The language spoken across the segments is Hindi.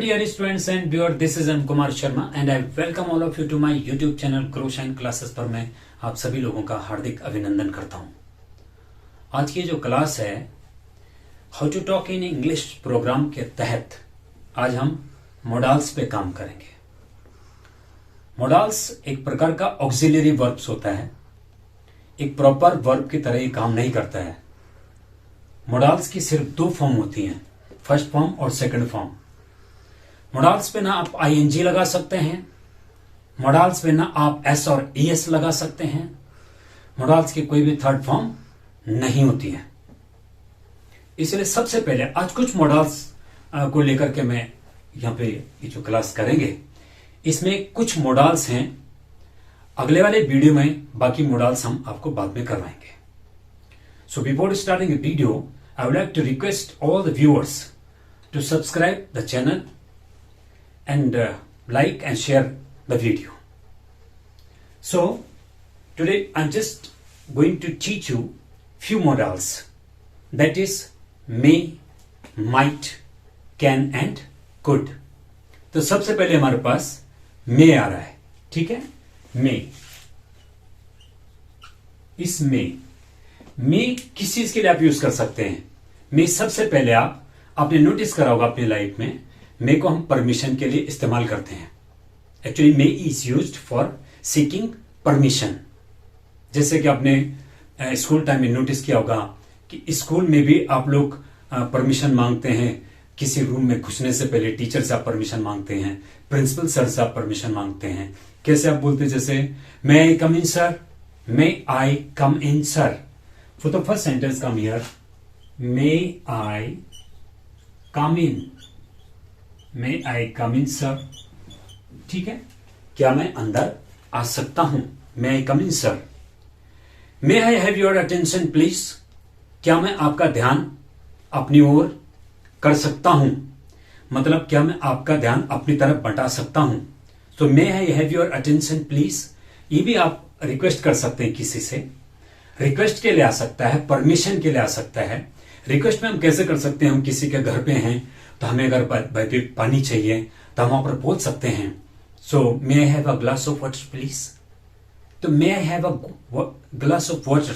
dear students and viewers, this is M Kumar Sharma and I welcome all of you to my YouTube channel Grow Shine Classes पर मैं आप सभी लोगों का हार्दिक अभिनंदन करता हूं। आज की जो क्लास है how to talk in English programme के तहत आज हम मोडाल्स पे काम करेंगे। मोडाल्स एक प्रकार का ऑक्सिलरी वर्ब्स होता है, एक प्रॉपर वर्ब की तरह ही काम नहीं करता है। मोडाल्स की सिर्फ दो फॉर्म होती हैं, फर्स्ट फॉर्म और सेकंड फॉर्म। मोडाल्स पे ना आप आईएनजी लगा सकते हैं, मोडाल्स पे ना आप एस और ईएस लगा सकते हैं। मोडाल्स की कोई भी थर्ड फॉर्म नहीं होती है। इसलिए सबसे पहले आज कुछ मोडाल्स को लेकर के मैं यहां पे ये जो क्लास करेंगे इसमें कुछ मोडाल्स हैं। अगले वाले वीडियो में बाकी मोडाल्स हम आपको बाद में करवाएंगे। So before starting the video I would like to request all the viewers to subscribe the channel and like and share the video. So today I'm just going to teach you few modals, that is may, might, can and could. तो सबसे पहले हमारे पास may आ रहा है, ठीक है। may, इस में किस चीज के लिए आप यूज कर सकते हैं। मे सबसे पहले आपने नोटिस करा होगा अपनी लाइफ में, मे को हम परमिशन के लिए इस्तेमाल करते हैं। Actually may is used for seeking permission. जैसे कि आपने स्कूल टाइम में नोटिस किया होगा कि स्कूल में भी आप लोग परमिशन मांगते हैं। किसी रूम में घुसने से पहले टीचर से आप परमिशन मांगते हैं, प्रिंसिपल सर से आप परमिशन मांगते हैं। कैसे आप बोलते हैं, जैसे may I come in sir, may I come in sir. For the first sentence come here, may I come in, may I come in sir, ठीक है। क्या मैं अंदर आ सकता हूं, may I come in sir। may I have your attention please, क्या मैं आपका ध्यान अपनी ओर कर सकता हूं, मतलब क्या मैं आपका ध्यान अपनी तरफ बटा सकता हूं। तो may I have your attention please, ये भी आप रिक्वेस्ट कर सकते हैं किसी से। रिक्वेस्ट के लिए आ सकता है, परमिशन के लिए आ सकता है। रिक्वेस्ट में हम कैसे कर सकते हैं, हम किसी के घर पे हैं तो हमें अगर बहते पानी चाहिए तो हम वहां पर बोल सकते हैं, so may I have a glass of water please. तो may I have a glass of water,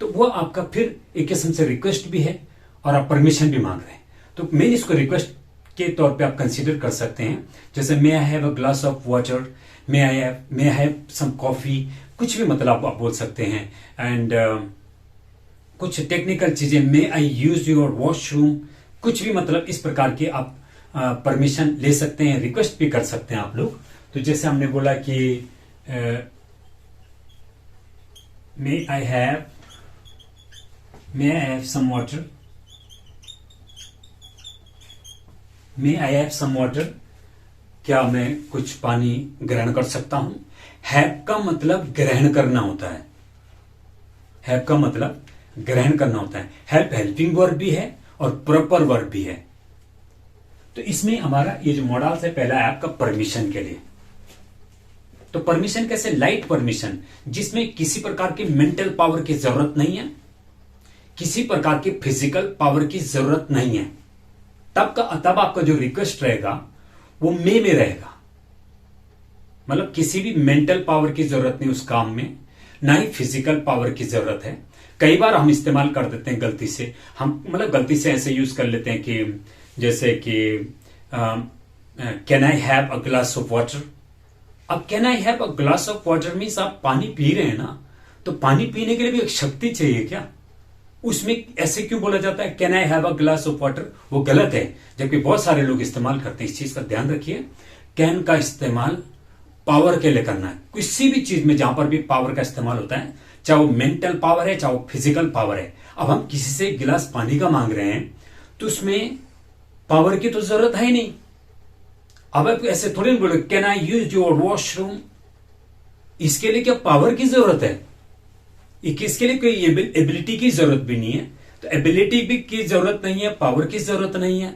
तो वो आपका फिर एक किस्म से रिक्वेस्ट भी है और आप परमिशन भी मांग रहे हैं। तो मैं इसको रिक्वेस्ट के तौर पे आप कंसीडर कर सकते हैं। जैसे may I have a glass of water, may I have some coffee, कुछ भी मतलब आप बोल सकते हैं। एंड कुछ टेक्निकल चीजें, मे आई यूज योर वॉशरूम, कुछ भी मतलब इस प्रकार की आप परमिशन ले सकते हैं, रिक्वेस्ट भी कर सकते हैं आप लोग। तो जैसे हमने बोला कि may I have some water, may I have some water, क्या मैं कुछ पानी ग्रहण कर सकता हूं। हैव का मतलब ग्रहण करना होता है, हैव का मतलब ग्रहण करना होता है। हेल्प हेल्पिंग वर्ब भी है और प्रॉपर वर्ब भी है। तो इसमें हमारा ये जो मॉडल्स है, पहला है आपका परमिशन के लिए। तो परमिशन कैसे, लाइट परमिशन, जिसमें किसी प्रकार की मेंटल पावर की जरूरत नहीं है, किसी प्रकार की फिजिकल पावर की जरूरत नहीं है। तब आपका जो रिक्वेस्ट रहेगा वो मे में रहेगा, मतलब किसी भी मेंटल पावर की जरूरत नहीं उस काम में, ना ही फिजिकल पावर की जरूरत है। कई बार हम इस्तेमाल कर देते हैं गलती से, हम मतलब गलती से ऐसे यूज कर लेते हैं कि जैसे कि can I have a glass of water. अब can I have a glass of water means आप पानी पी रहे हैं ना, तो पानी पीने के लिए भी एक शक्ति चाहिए क्या, उसमें ऐसे क्यों बोला जाता है can I have a glass of water, वो गलत है। जबकि बहुत सारे लोग इस्तेमाल करते हैं, इस चीज का ध्यान रखिए। कैन का इस्तेमाल पावर के लिए करना है। किसी भी चीज में जहां पर भी पावर का इस्तेमाल होता है, चाहे वो मेंटल पावर है चाहे वो फिजिकल पावर है। अब हम किसी से एक गिलास पानी का मांग रहे हैं तो उसमें पावर की तो जरूरत है ही नहीं। अब आप ऐसे थोड़ी ना बोले can I use your washroom, इसके लिए क्या पावर की जरूरत है, इसके लिए कोई एबिलिटी की जरूरत भी नहीं है। तो एबिलिटी भी की जरूरत नहीं है, पावर की जरूरत नहीं है,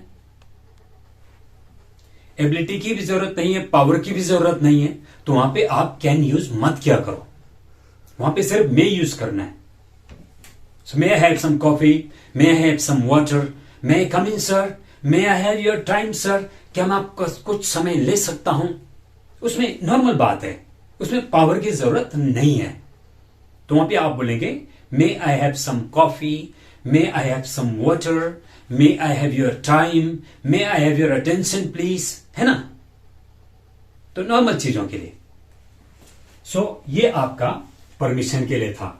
एबिलिटी की भी जरूरत नहीं है, पावर की भी जरूरत नहीं है। तो वहां पे आप कैन यूज मत किया करो, वहां पे सिर्फ मे यूज करना है। So may I have some coffee, may I have some water, may I come in sir, may I have your time sir, क्या मैं आपका कुछ समय ले सकता हूं? उसमें नॉर्मल बात है, उसमें पावर की जरूरत नहीं है। तो वहां पे आप बोलेंगे may I have some coffee, may I have some water, may I have your time, may I have your attention please, है ना? तो नॉर्मल चीजों के लिए। सो ये आपका परमिशन के लिए था।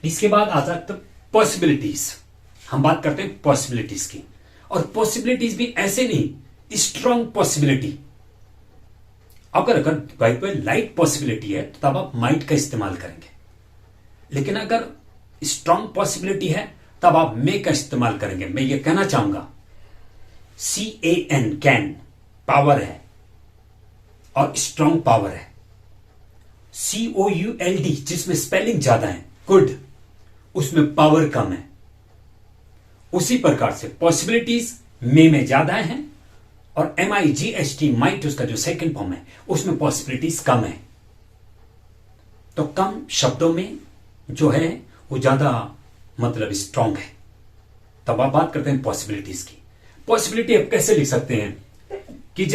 इसके बाद आ जाता पॉसिबिलिटीज। हम बात करते हैं पॉसिबिलिटीज की, और पॉसिबिलिटीज भी ऐसे नहीं, स्ट्रॉन्ग पॉसिबिलिटी। अगर कोई लाइट पॉसिबिलिटी है तो तब आप माइट का इस्तेमाल करेंगे, लेकिन अगर स्ट्रॉन्ग पॉसिबिलिटी है तब आप मे का इस्तेमाल करेंगे। मैं ये कहना चाहूंगा CAN कैन पावर है और स्ट्रॉन्ग पावर है। COULD जिसमें स्पेलिंग ज्यादा है, कुड, उसमें पावर कम है। उसी प्रकार से पॉसिबिलिटीज मे में ज्यादा है और MIGHT माइट उसका जो सेकंड फॉर्म है उसमें पॉसिबिलिटीज कम है। तो कम शब्दों में जो है वो ज्यादा मतलब स्ट्रांग है। तब आप बात करते हैं पॉसिबिलिटीज की। पॉसिबिलिटी आप कैसे लिख सकते हैं कि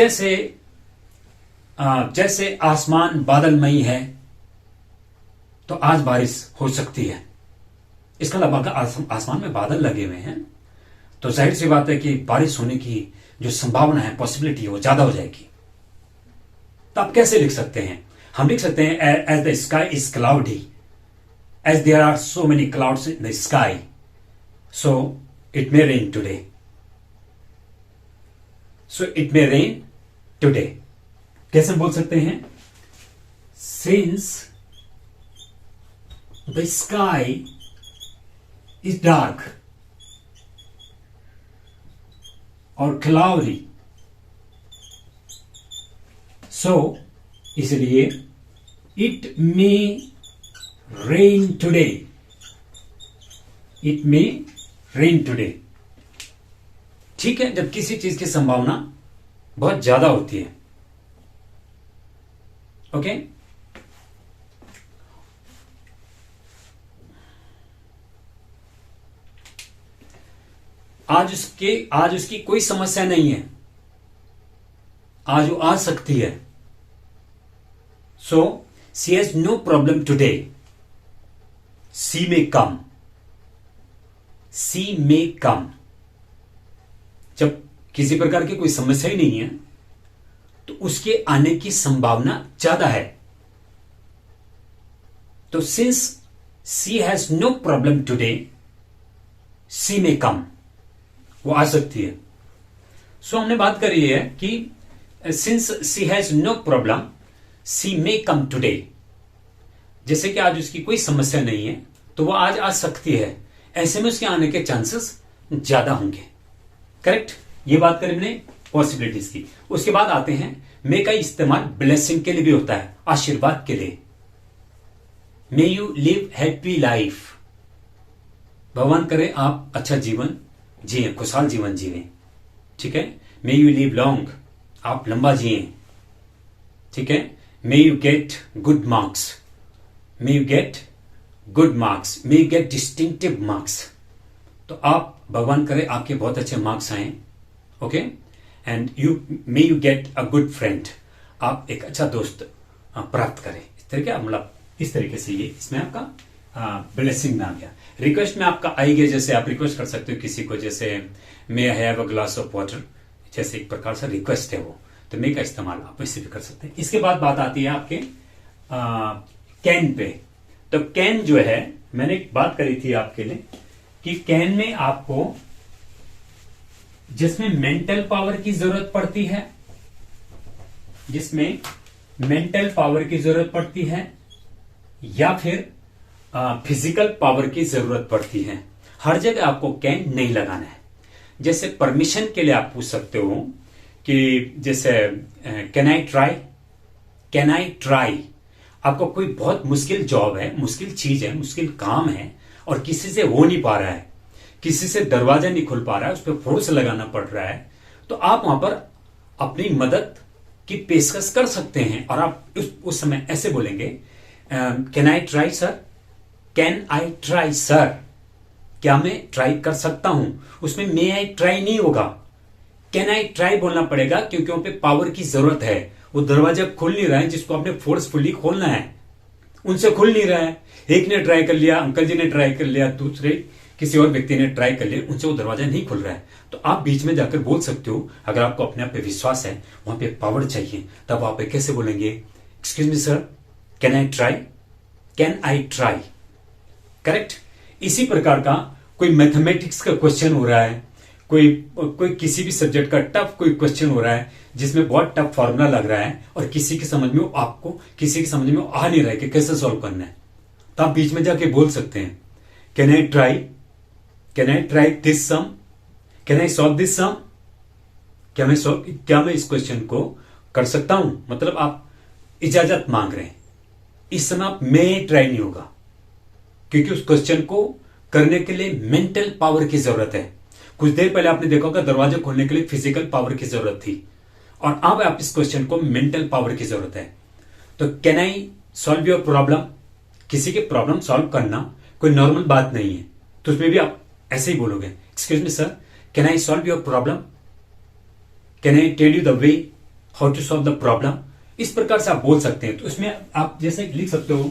जैसे आसमान बादलमयी है तो आज बारिश हो सकती है। इसका मतलब अगर आसमान में बादल लगे हुए हैं तो जाहिर सी बात है कि बारिश होने की जो संभावना है, पॉसिबिलिटी है, वो ज्यादा हो जाएगी। तो आप कैसे लिख सकते हैं? हम लिख सकते हैं as the sky is cloudy, as there are so many clouds in the sky, so it may rain today, so it may rain today. कैसे बोल सकते हैं? Since the sky is dark और क्लाउडी, सो इसलिए it may rain today, it may rain today. ठीक है, जब किसी चीज की संभावना बहुत ज्यादा होती है। ओके, आज उसकी कोई समस्या नहीं है, आज वो आ सकती है। So she has no problem today, she may come, she may come. जब किसी प्रकार की कोई समस्या ही नहीं है तो उसके आने की संभावना ज्यादा है। तो since she has no problem today, she may come, वो आ सकती है। सो हमने बात करी है कि since she has no problem, she may come today. जैसे कि आज उसकी कोई समस्या नहीं है तो वो आज आ सकती है, ऐसे में उसके आने के चांसेस ज्यादा होंगे। करेक्ट, ये बात करें हमने पॉसिबिलिटीज की। उसके बाद आते हैं मे का इस्तेमाल ब्लेसिंग के लिए भी होता है, आशीर्वाद के लिए। May you live happy life, भगवान करे आप अच्छा जीवन जिए, खुशहाल जीवन जिए। ठीक है, मे यू लिव लॉन्ग, आप लंबा जिए। ठीक है, may you get good marks, may you get good marks, may you get distinctive marks. तो आप भगवान करे आपके बहुत अच्छे मार्क्स आए। Okay, and may you get a good friend, आप एक अच्छा दोस्त प्राप्त करें। इस तरीके मतलब इस तरीके से ये इसमें आपका ब्लेसिंग में आ गया। रिक्वेस्ट में आपका आई गया, जैसे आप रिक्वेस्ट कर सकते हो किसी को, जैसे may I have a glass of water, जैसे एक प्रकार से रिक्वेस्ट है वो, तो मे का इस्तेमाल आप वैसे भी कर सकते हैं। इसके बाद बात आती है आपके कैन पे। तो कैन जो है, मैंने एक बात करी थी आपके लिए कि कैन में आपको जिसमें मेंटल पावर की जरूरत पड़ती है, जिसमें मेंटल पावर की जरूरत पड़ती है या फिर फिजिकल पावर की जरूरत पड़ती है, हर जगह आपको कैन नहीं लगाना है। जैसे परमिशन के लिए आप पूछ सकते हो कि जैसे can I try, can I try. आपको कोई बहुत मुश्किल जॉब है, मुश्किल चीज है, मुश्किल काम है और किसी से हो नहीं पा रहा है, किसी से दरवाजा नहीं खुल पा रहा है, उस पर फोर्स लगाना पड़ रहा है, तो आप वहां पर अपनी मदद की पेशकश कर सकते हैं। और आप उस समय ऐसे बोलेंगे can I try sir, can I try sir, क्या मैं ट्राई कर सकता हूं। उसमें मे आई ट्राई नहीं होगा, कैन आई ट्राई बोलना पड़ेगा, क्योंकि वहां पे पावर की जरूरत है। वो दरवाजा खुल नहीं रहा है जिसको आपने फोर्सफुली खोलना है, उनसे खुल नहीं रहा है। एक ने ट्राई कर लिया, अंकल जी ने ट्राई कर लिया, दूसरे किसी और व्यक्ति ने ट्राई कर लिया, उनसे वो दरवाजा नहीं खुल रहा है। तो आप बीच में जाकर बोल सकते हो, अगर आपको अपने आप पे विश्वास है, वहां पे पावर चाहिए, तब आप कैसे बोलेंगे, excuse me sir, can I try, can I try. Correct. इसी प्रकार का कोई मैथमेटिक्स का क्वेश्चन हो रहा है, कोई किसी भी सब्जेक्ट का टफ कोई क्वेश्चन हो रहा है जिसमें बहुत टफ फॉर्मूला लग रहा है और किसी की समझ में आ नहीं रहा है कि कैसे सॉल्व करना है, तो आप बीच में जाके बोल सकते हैं, can I try this sum, can I solve this sum, क्या मैं इस क्वेश्चन को कर सकता हूं। मतलब आप इजाजत मांग रहे हैं। इस समय आप मैं ट्राई नहीं होगा, क्योंकि उस क्वेश्चन को करने के लिए मेंटल पावर की जरूरत है। कुछ देर पहले आपने देखा होगा दरवाजा खोलने के लिए फिजिकल पावर की जरूरत थी, और अब आप इस क्वेश्चन को मेंटल पावर की जरूरत है। तो can I solve your problem, किसी की प्रॉब्लम सॉल्व करना कोई नॉर्मल बात नहीं है, तो उसमें भी आप ऐसे ही बोलोगे, excuse me sir, can I solve your problem, can I tell you the way how to solve the problem. इस प्रकार से आप बोल सकते हैं। तो इसमें आप जैसे लिख सकते हो,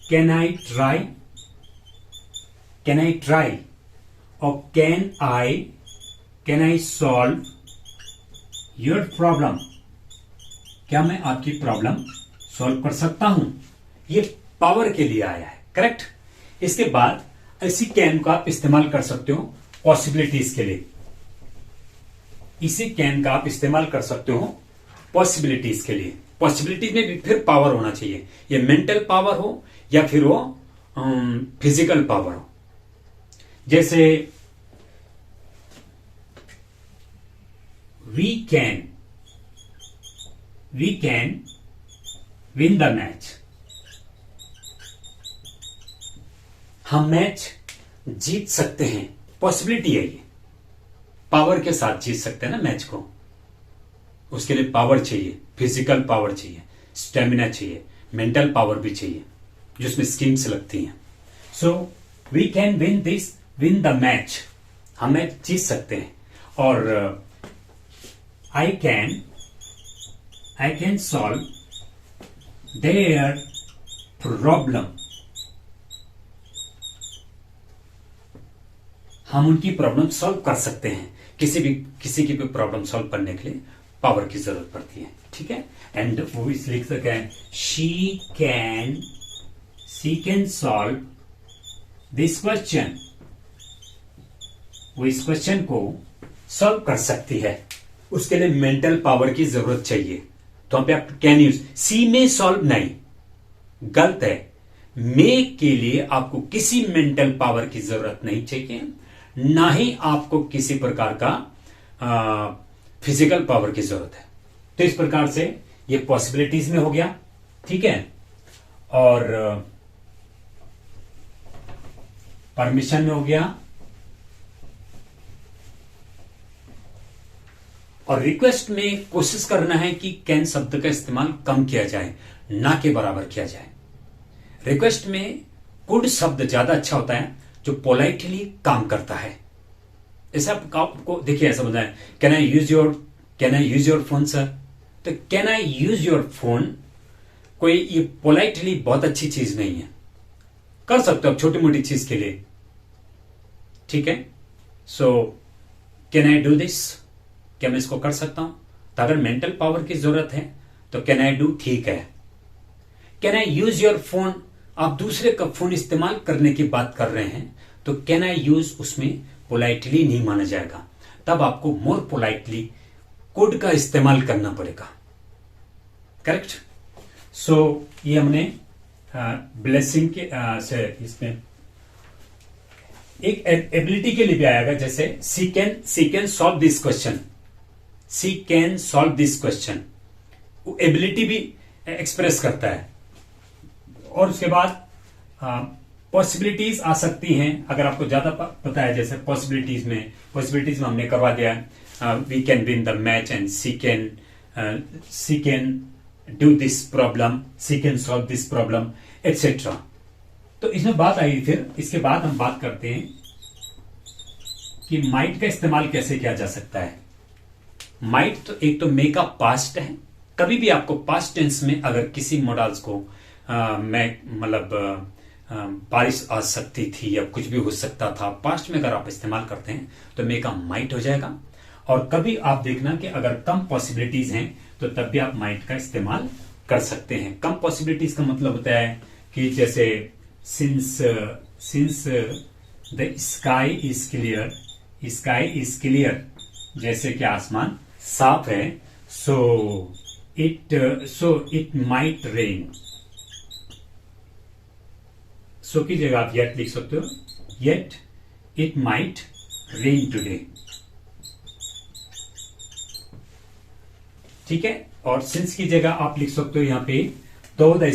कैन आई ट्राई और can I solve your problem, क्या मैं आपकी प्रॉब्लम सॉल्व कर सकता हूं। ये पावर के लिए आया है। करेक्ट। इसके बाद इसी कैन को आप इस्तेमाल कर सकते हो पॉसिबिलिटीज के लिए। इसी कैन का आप इस्तेमाल कर सकते हो पॉसिबिलिटीज के लिए। पॉसिबिलिटीज में भी फिर पावर होना चाहिए, ये मेंटल पावर हो या फिर वो फिजिकल पावर हो। जैसे we can win the match, हम मैच जीत सकते हैं। पॉसिबिलिटी है ये, पावर के साथ जीत सकते हैं ना मैच को। उसके लिए पावर चाहिए, फिजिकल पावर चाहिए, स्टेमिना चाहिए, मेंटल पावर भी चाहिए, जिसमें स्कीम्स लगती हैं। So we can win the match, हम मैच जीत सकते हैं। और I can solve their problem, हम उनकी प्रॉब्लम सॉल्व कर सकते हैं। किसी की भी प्रॉब्लम सॉल्व करने के लिए पावर की जरूरत पड़ती है। ठीक है। एंड वो इस लिख सकते हैं, she can solve this question, वो इस क्वेश्चन को सॉल्व कर सकती है। उसके लिए मेंटल पावर की जरूरत चाहिए। तो वहां पे आप कैन यूज, सी में सॉल्व नहीं, गलत है। मे के लिए आपको किसी मेंटल पावर की जरूरत नहीं चाहिए, ना ही आपको किसी प्रकार का फिजिकल पावर की जरूरत है। तो इस प्रकार से ये पॉसिबिलिटीज में हो गया। ठीक है। और परमिशन में हो गया, और रिक्वेस्ट में कोशिश करना है कि कैन शब्द का इस्तेमाल कम किया जाए, ना के बराबर किया जाए। रिक्वेस्ट में कुड शब्द ज्यादा अच्छा होता है, जो पोलाइटली काम करता है। ऐसा आपको देखिए, ऐसा बोलता है, can I use your phone sir. तो can I use your phone कोई ये पोलाइटली बहुत अच्छी चीज नहीं है, कर सकते हो आप छोटी मोटी चीज के लिए। ठीक है। So can I do this, क्या मैं इसको कर सकता हूं। तो अगर मेंटल पावर की जरूरत है तो कैन आई डू ठीक है। Can I use your phone, आप दूसरे का फोन इस्तेमाल करने की बात कर रहे हैं, तो कैन आई यूज उसमें पोलाइटली नहीं माना जाएगा, तब आपको मोर पोलाइटली कुड का इस्तेमाल करना पड़ेगा। करेक्ट। सो ये हमने ब्लेसिंग के से इसमें एक एबिलिटी के लिए भी आएगा, जैसे she can solve this question, she can solve this question, वो एबिलिटी भी एक्सप्रेस करता है। और उसके बाद पॉसिबिलिटीज आ सकती हैं, अगर आपको ज्यादा पता है। जैसे पॉसिबिलिटीज में हमने करवा दिया, we can win the match and she can do this problem, she can solve this problem, etcetera. तो इसमें बात आई। फिर इसके बाद हम बात करते हैं कि माइट का इस्तेमाल कैसे किया जा सकता है। माइट तो एक तो मे का पास्ट है। कभी भी आपको पास्ट टेंस में अगर किसी मॉडल्स को मैं मतलब बारिश आ सकती थी या कुछ भी हो सकता था, पास्ट में अगर आप इस्तेमाल करते हैं तो मे का माइट हो जाएगा। और कभी आप देखना कि अगर कम पॉसिबिलिटीज हैं तो तब भी आप माइट का इस्तेमाल कर सकते हैं। कम पॉसिबिलिटीज का मतलब होता है कि जैसे since the sky is clear, sky is clear, जैसे कि आसमान साफ है, सो इट माइट रेन। सो की जगह आप येट लिख सकते हो, yet it might rain today. ठीक है। और सिंस की जगह आप लिख सकते हो यहां पे दो द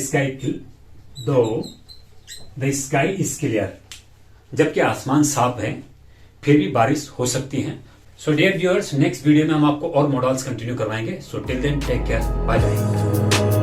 स्काई इज क्लियर, जबकि आसमान साफ है फिर भी बारिश हो सकती है। So dear viewers, next video में हम आपको और मॉडल्स कंटिन्यू करवाएंगे। So till then take care, bye bye.